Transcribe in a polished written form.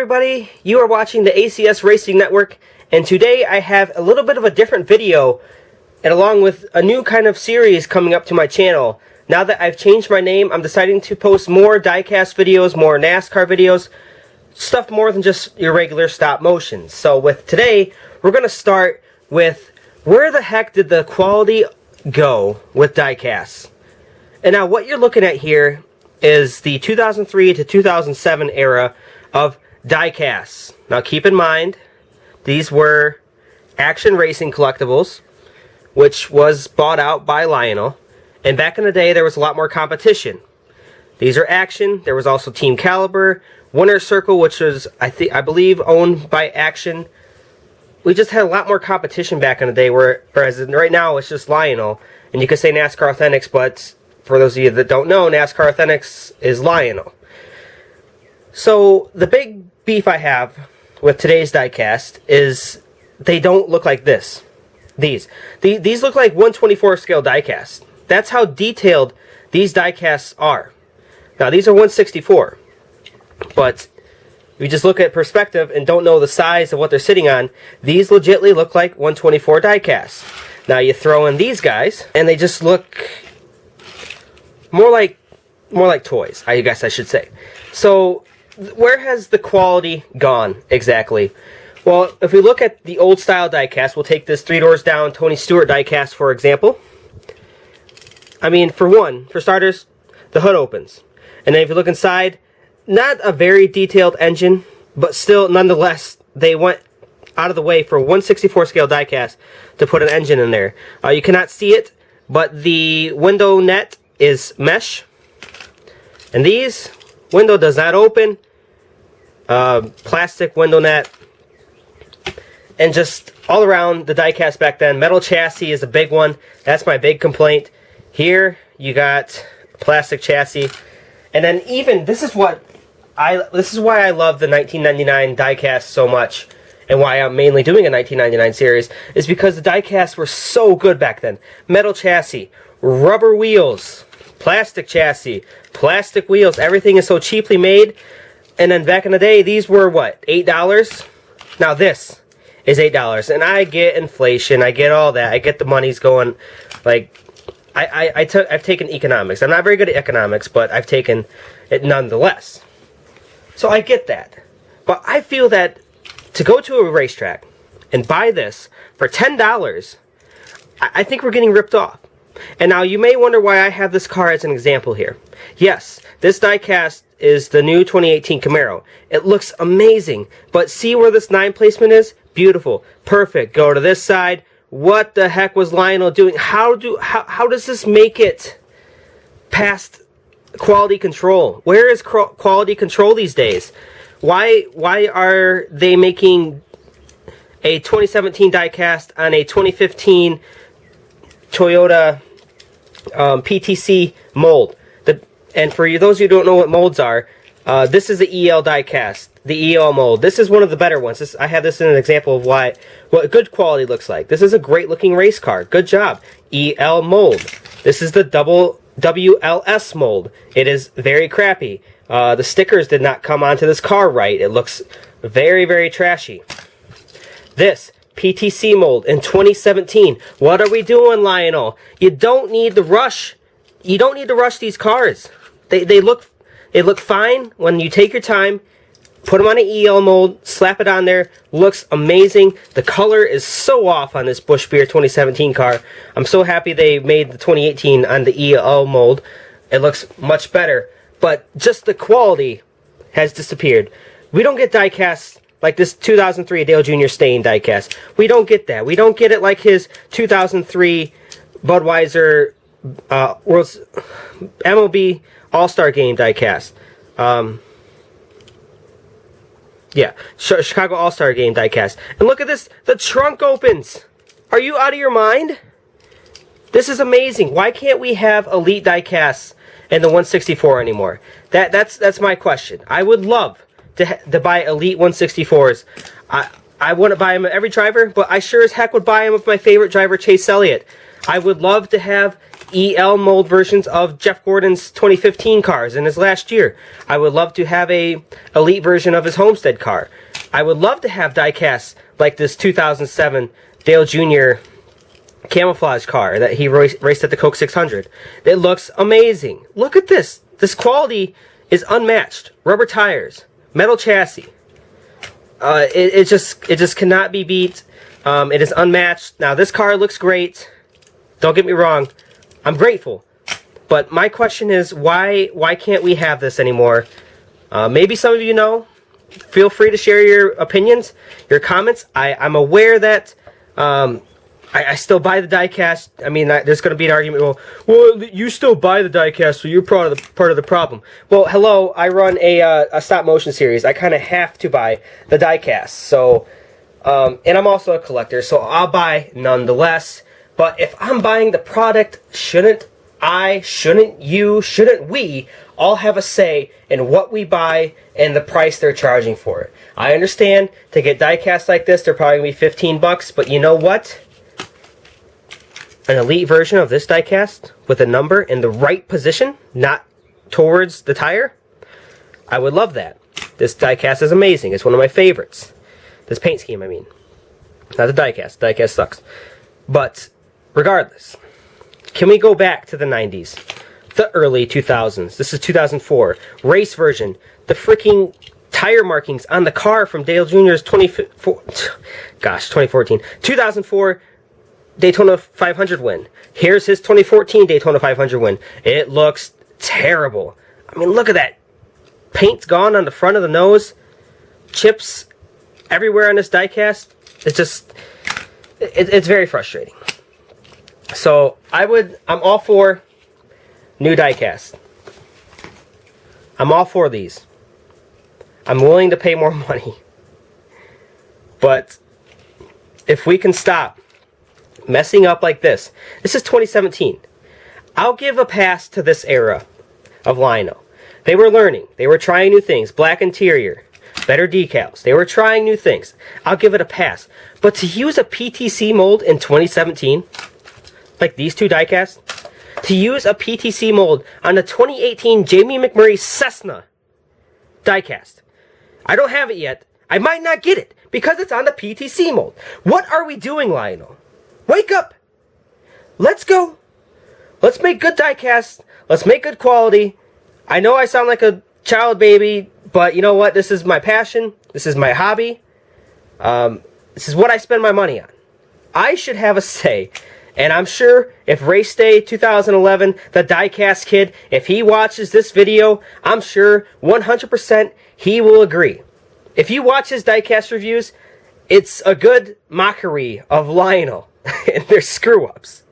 everybody, you are watching the ACS Racing Network, and today I have a little bit of a different video, and along with a new kind of series coming up to my channel. Now that I've changed my name, I'm deciding to post more diecast videos, more NASCAR videos, stuff more than just your regular stop motions. So with today, we're going to start with where the heck did the quality go with diecasts? And now what you're looking at here is the 2003 to 2007 era of diecasts. Now keep in mind, these were Action Racing Collectibles, which was bought out by Lionel. And back in the day, there was a lot more competition. These are Action. There was also Team Caliber, Winner's Circle, which was, I believe, owned by Action. We just had a lot more competition back in the day, whereas right now it's just Lionel. And you could say NASCAR Authentics, but for those of you that don't know, NASCAR Authentics is Lionel. So the big beef I have with today's diecast is they don't look like this. These look like 1/24 scale diecasts. That's how detailed these diecasts are. Now these are 1/64, but if you just look at perspective and don't know the size of what they're sitting on, these legitimately look like 1/24 diecasts. Now you throw in these guys, and they just look more like toys, I guess I should say. So where has the quality gone exactly? Well, if we look at the old style diecast, we'll take this 3 doors down Tony Stewart diecast for example. I mean, for starters, the hood opens. And then if you look inside, not a very detailed engine, but still, nonetheless, they went out of the way for a 1/64 scale diecast to put an engine in there. You cannot see it, but the window net is mesh. And these, window does not open. Plastic window net. And just all around the diecast back then, metal chassis is a big one. That's my big complaint. Here you got plastic chassis, and then even this is why I love the 1999 diecast so much, and why I'm mainly doing a 1999 series is because the diecasts were so good back then. Metal chassis, rubber wheels, plastic chassis, plastic wheels. Everything is so cheaply made. And then back in the day, these were what, $8? Now this is $8, and I get inflation, I get all that, I get the money's going. Like, I've taken economics. I'm not very good at economics, but I've taken it nonetheless. So I get that. But I feel that to go to a racetrack and buy this for $10, I think we're getting ripped off. And now you may wonder why I have this car as an example here. Yes, this diecast is the new 2018 Camaro. It looks amazing, but see where this 9 placement is? Beautiful, perfect. Go to this side. What the heck was Lionel doing? How does this make it past quality control? Where is quality control these days? Why are they making a 2017 diecast on a 2015 Toyota PTC mold? And for those of you who don't know what molds are, this is the EL diecast, the EL mold. This is one of the better ones. I have this in an example of what good quality looks like. This is a great looking race car. Good job. EL mold. This is the double WLS mold. It is very crappy. The stickers did not come onto this car right. It looks very, very trashy. This PTC mold in 2017. What are we doing, Lionel? You don't need to rush. You don't need to rush these cars. They look fine when you take your time, put them on an EL mold, slap it on there. Looks amazing. The color is so off on this Busch Beer 2017 car. I'm so happy they made the 2018 on the EL mold. It looks much better, but just the quality has disappeared. We don't get diecasts like this 2003 Dale Jr. Stain diecast. We don't get that. We don't get it like his 2003 Budweiser World's MLB All-Star Game diecast. Yeah, Chicago All-Star Game diecast. And look at this, the trunk opens. Are you out of your mind? This is amazing. Why can't we have elite diecasts in the 1/64 anymore? That's my question. I would love to buy elite 1/64s. I wouldn't buy them at every driver, but I sure as heck would buy them with my favorite driver, Chase Elliott. I would love to have EL mold versions of Jeff Gordon's 2015 cars in his last year. I would love to have a elite version of his Homestead car. I would love to have diecasts like this 2007 Dale Jr. camouflage car that he raced at the Coke 600. It looks amazing. Look at this. This quality is unmatched. Rubber tires, metal chassis. It just cannot be beat. It is unmatched. Now this car looks great. Don't get me wrong. I'm grateful. But my question is, why can't we have this anymore? Maybe some of you know. Feel free to share your opinions, your comments. I'm aware that I still buy the diecast. I mean, there's going to be an argument. Well, you still buy the diecast, so you're part of the problem. Well, hello. I run a stop motion series. I kind of have to buy the diecast. So, and I'm also a collector, so I'll buy nonetheless. But if I'm buying the product, shouldn't we all have a say in what we buy and the price they're charging for it? I understand to get diecast like this, they're probably going to be $15, but you know what? An elite version of this diecast with a number in the right position, not towards the tire, I would love that. This diecast is amazing. It's one of my favorites. This paint scheme, I mean. Not the diecast. The diecast sucks. But regardless, can we go back to the 90s? The early 2000s. This is 2004. Race version. The freaking tire markings on the car from Dale Jr.'s 2004 Daytona 500 win. Here's his 2014 Daytona 500 win. It looks terrible. I mean, look at that. Paint's gone on the front of the nose. Chips everywhere on this diecast. It's just, it's very frustrating. So I'm all for new diecast. I'm all for these. I'm willing to pay more money. But if we can stop messing up like this. This is 2017. I'll give a pass to this era of Lionel. They were learning. They were trying new things. Black interior. Better decals. They were trying new things. I'll give it a pass. But to use a PTC mold in 2017, like these two diecasts, to use a PTC mold on the 2018 Jamie McMurray Cessna diecast. I don't have it yet. I might not get it because it's on the PTC mold. What are we doing, Lionel? Wake up! Let's go! Let's make good diecasts. Let's make good quality. I know I sound like a child baby, but you know what? This is my passion. This is my hobby. This is what I spend my money on. I should have a say. And I'm sure if Race Day 2011, the diecast kid, if he watches this video, I'm sure 100% he will agree. If you watch his diecast reviews, it's a good mockery of Lionel and their screw-ups.